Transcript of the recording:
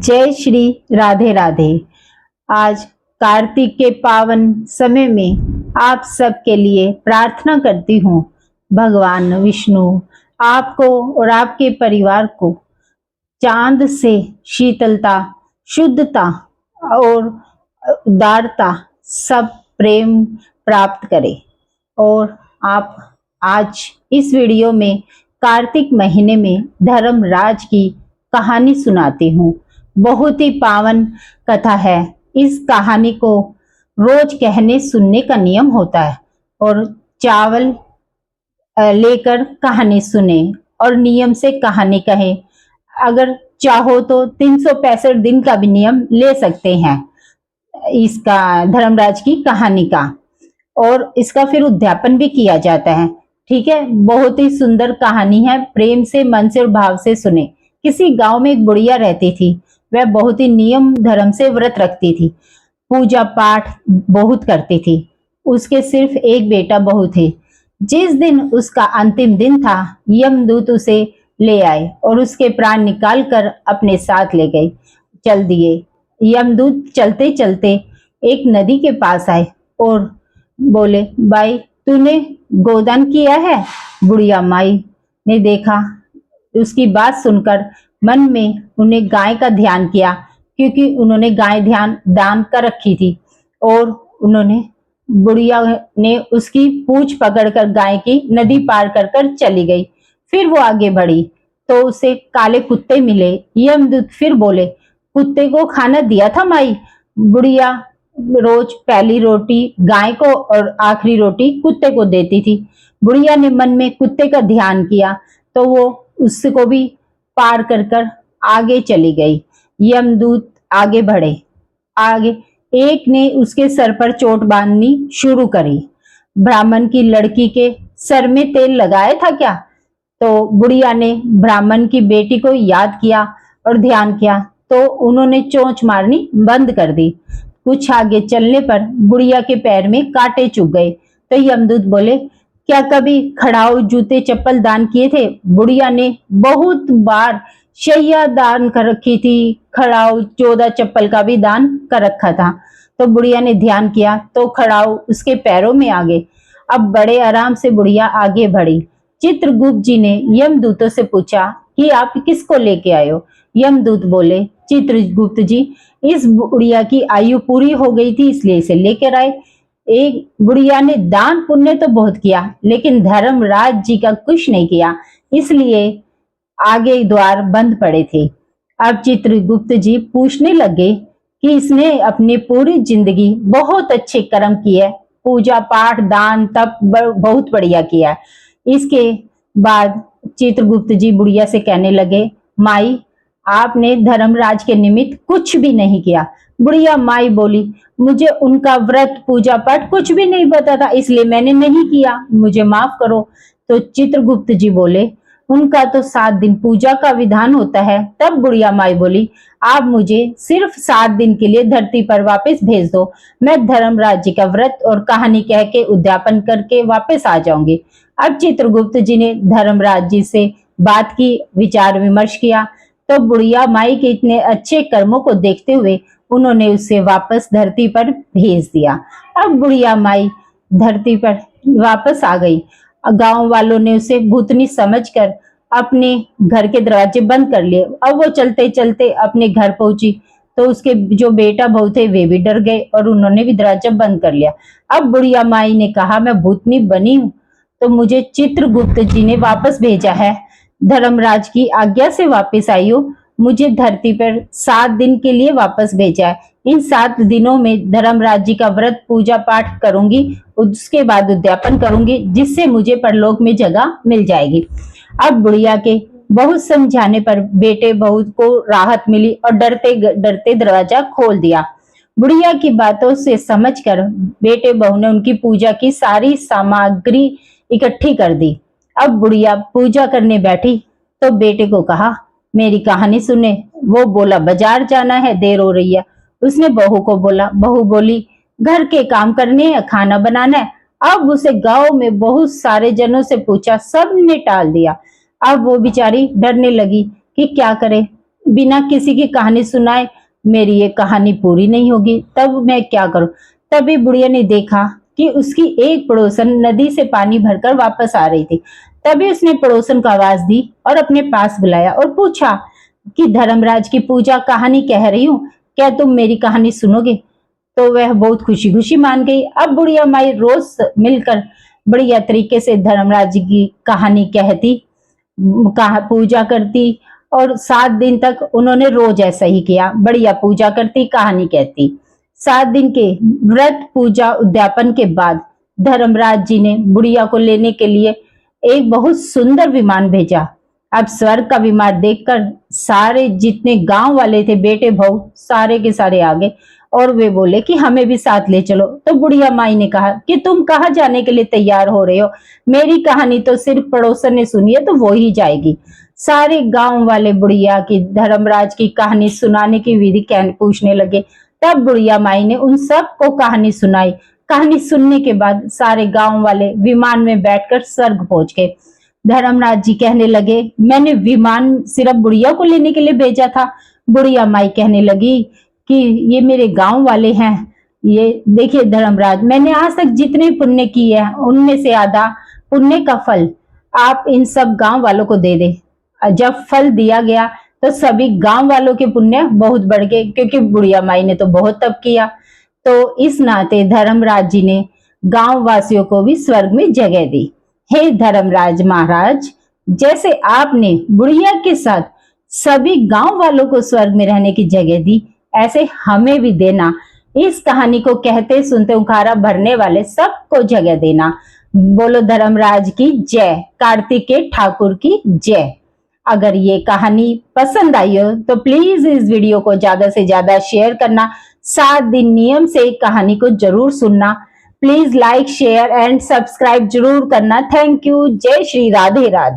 जय श्री राधे राधे। आज कार्तिक के पावन समय में आप सबके लिए प्रार्थना करती हूँ। भगवान विष्णु आपको और आपके परिवार को चांद से शीतलता, शुद्धता और उदारता, सब प्रेम प्राप्त करे। और आप आज इस वीडियो में कार्तिक महीने में धर्मराज की कहानी सुनाती हूँ। बहुत ही पावन कथा है। इस कहानी को रोज कहने सुनने का नियम होता है और चावल लेकर कहानी सुने और नियम से कहानी कहे। अगर चाहो तो 365 दिन का भी नियम ले सकते हैं इसका, धर्मराज की कहानी का, और इसका फिर उद्यापन भी किया जाता है। ठीक है, बहुत ही सुंदर कहानी है। प्रेम से, मन से और भाव से सुने। किसी गांव में एक बुढ़िया रहती थी। वह बहुत ही नियम धर्म से व्रत रखती थी, पूजा पाठ बहुत करती थी। उसके सिर्फ एक बेटा बहू थे। जिस दिन उसका अंतिम दिन था, यमदूत उसे ले आए और उसके प्राण निकाल कर अपने साथ ले गए, चल दिए। यमदूत चलते चलते एक नदी के पास आए और बोले, भाई तूने गोदान किया है? बुढ़िया माई ने देखा, उसकी बात सुनकर मन में उन्हें गाय का ध्यान किया, क्योंकि उन्होंने गाय ध्यान दान कर रखी थी। और उन्होंने, बुढ़िया ने उसकी पूंछ पकड़कर गाय की नदी पार कर कर चली गई। फिर वो आगे बढ़ी तो उसे काले कुत्ते मिले। यमदूत फिर बोले, कुत्ते को खाना दिया था माई? बुढ़िया रोज पहली रोटी गाय को और आखिरी रोटी कुत्ते को देती थी। बुढ़िया ने मन में कुत्ते का ध्यान किया तो वो उसको भी पार कर कर आगे चली गई। यमदूत आगे बढ़े। आगे एक ने उसके सर पर चोट बांधनी शुरू करी। ब्राह्मण की लड़की के सर में तेल लगाया था क्या? तो बुढ़िया ने ब्राह्मण की बेटी को याद किया और ध्यान किया तो उन्होंने चोंच मारनी बंद कर दी। कुछ आगे चलने पर बुढ़िया के पैर में कांटे चुभ गए तो यमदूत बोले, क्या कभी खड़ाऊ जूते चप्पल दान किए थे? बुढ़िया ने बहुत बार शैया दान कर रखी थी, खड़ाऊ 14 चप्पल का भी दान कर रखा था। तो बुढ़िया ने ध्यान किया तो खड़ाऊ उसके पैरों में आ गए। अब बड़े आराम से बुढ़िया आगे बढ़ी। चित्रगुप्त जी ने यमदूतों से पूछा कि आप किसको लेके आए हो? यमदूत बोले, चित्रगुप्त जी, इस बुढ़िया की आयु पूरी हो गई थी इसलिए इसे लेकर आए। एक बुढ़िया ने दान पुण्य तो बहुत किया लेकिन धर्मराज जी का कुछ नहीं किया, इसलिए आगे द्वार बंद पड़े थे। अब चित्रगुप्त जी पूछने लगे कि इसने अपनी पूरी जिंदगी बहुत अच्छे कर्म किए, पूजा पाठ दान तप बहुत बढ़िया किया। इसके बाद चित्रगुप्त जी बुढ़िया से कहने लगे, माई आपने धर्मराज के निमित्त कुछ भी नहीं किया। बुढ़िया माई बोली, मुझे उनका व्रत पूजा पाठ कुछ भी नहीं पता था इसलिए मैंने नहीं किया, मुझे माफ करो। तो चित्रगुप्त जी बोले, उनका तो 7 दिन पूजा का विधान होता है। तब बुढ़िया माई बोली, आप मुझे सिर्फ 7 दिन के लिए धरती पर वापस भेज दो, मैं धर्मराज जी का व्रत और कहानी कह के उद्यापन करके वापस आ जाऊंगी। अब चित्रगुप्त जी ने धर्मराज जी से बात की, विचार विमर्श किया तो बुढ़िया माई के इतने अच्छे कर्मों को देखते हुए उन्होंने उसे वापस धरती पर भेज दिया। अब बुढ़िया माई धरती पर वापस आ गई। गांव वालों ने उसे भूतनी समझकर अपने घर के दरवाजे बंद कर लिए। अब वो चलते चलते अपने घर पहुंची तो उसके जो बेटा बहू थे वे भी डर गए और उन्होंने भी दरवाजा बंद कर लिया। अब बुढ़िया माई ने कहा, मैं भूतनी बनी हूं तो मुझे चित्रगुप्त जी ने वापस भेजा है, धर्मराज की आज्ञा से वापस आई हूं, मुझे धरती पर 7 दिन के लिए वापस भेजा है। इन 7 दिनों में धर्मराज जी का व्रत पूजा पाठ करूंगी, उसके बाद उद्यापन करूंगी, जिससे मुझे परलोक में जगह मिल जाएगी। अब बुढ़िया के बहुत समझाने पर बेटे बहू को राहत मिली और डरते डरते दरवाजा खोल दिया। बुढ़िया की बातों से समझकर बेटे बहू ने उनकी पूजा की सारी सामग्री इकट्ठी कर दी। अब बुढ़िया पूजा करने बैठी तो बेटे को कहा, मेरी कहानी सुने। वो बोला, बाजार जाना है, देर हो रही है। उसने बहू को बोला, बहू बोली, घर के काम करने हैं, खाना बनाना है। अब उसे गांव में बहुत सारे जनों से पूछा, सब ने टाल दिया। अब वो बेचारी डरने लगी कि क्या करे, बिना किसी की कहानी सुनाए मेरी ये कहानी पूरी नहीं होगी, तब मैं क्या करूं। तभी बुढ़िया ने देखा कि उसकी एक पड़ोसन नदी से पानी भरकर वापस आ रही थी। तभी उसने पड़ोसन को आवाज दी और अपने पास बुलाया और पूछा कि धर्मराज की पूजा कहानी कह रही हूँ, क्या तुम मेरी कहानी सुनोगे। तो वह बहुत खुशी खुशी मान गई। अब बुढ़िया माई रोज मिलकर बढ़िया तरीके से धर्मराज की कहानी कहती, पूजा करती, और 7 दिन तक उन्होंने रोज ऐसा ही किया, बढ़िया पूजा करती, कहानी कहती। 7 दिन के व्रत पूजा उद्यापन के बाद धर्मराज जी ने बुढ़िया को लेने के लिए एक बहुत सुंदर विमान भेजा। अब स्वर्ग का विमान देखकर सारे जितने गांव वाले थे, बेटे बहू सारे के सारे आ गए और वे बोले कि हमें भी साथ ले चलो। तो बुढ़िया माई ने कहा कि तुम कहाँ जाने के लिए तैयार हो रहे हो, मेरी कहानी तो सिर्फ पड़ोसन ने सुनी है तो वो ही जाएगी। सारे गांव वाले बुढ़िया की धर्मराज की कहानी सुनाने की विधि पूछने लगे। तब बुढ़िया माई ने उन सबको कहानी सुनाई। कहानी सुनने के बाद सारे गांव वाले विमान में बैठकर स्वर्ग पहुंच गए। धर्मराज जी कहने लगे, मैंने विमान सिर्फ बुढ़िया को लेने के लिए भेजा था। बुढ़िया माई कहने लगी कि ये मेरे गांव वाले हैं, ये देखिए धर्मराज, मैंने आज तक जितने पुण्य किए हैं उनमें से आधा पुण्य का फल आप इन सब गांव वालों को दे दे। जब फल दिया गया तो सभी गांव वालों के पुण्य बहुत बढ़ गए, क्योंकि बुढ़िया माई ने तो बहुत तप किया। तो इस नाते धर्मराज जी ने गांव वासियों को भी स्वर्ग में जगह दी। हे धर्मराज महाराज, जैसे आपने बुढ़िया के साथ सभी गांव वालों को स्वर्ग में रहने की जगह दी, ऐसे हमें भी देना। इस कहानी को कहते सुनते उखाड़ा भरने वाले सबको जगह देना। बोलो धर्मराज की जय, कार्तिकेय ठाकुर की जय। अगर ये कहानी पसंद आई हो तो प्लीज इस वीडियो को ज्यादा से ज्यादा शेयर करना। 7 दिन नियम से कहानी को जरूर सुनना। Please like, share and subscribe जरूर करना। Thank you. जय श्री राधे राधे।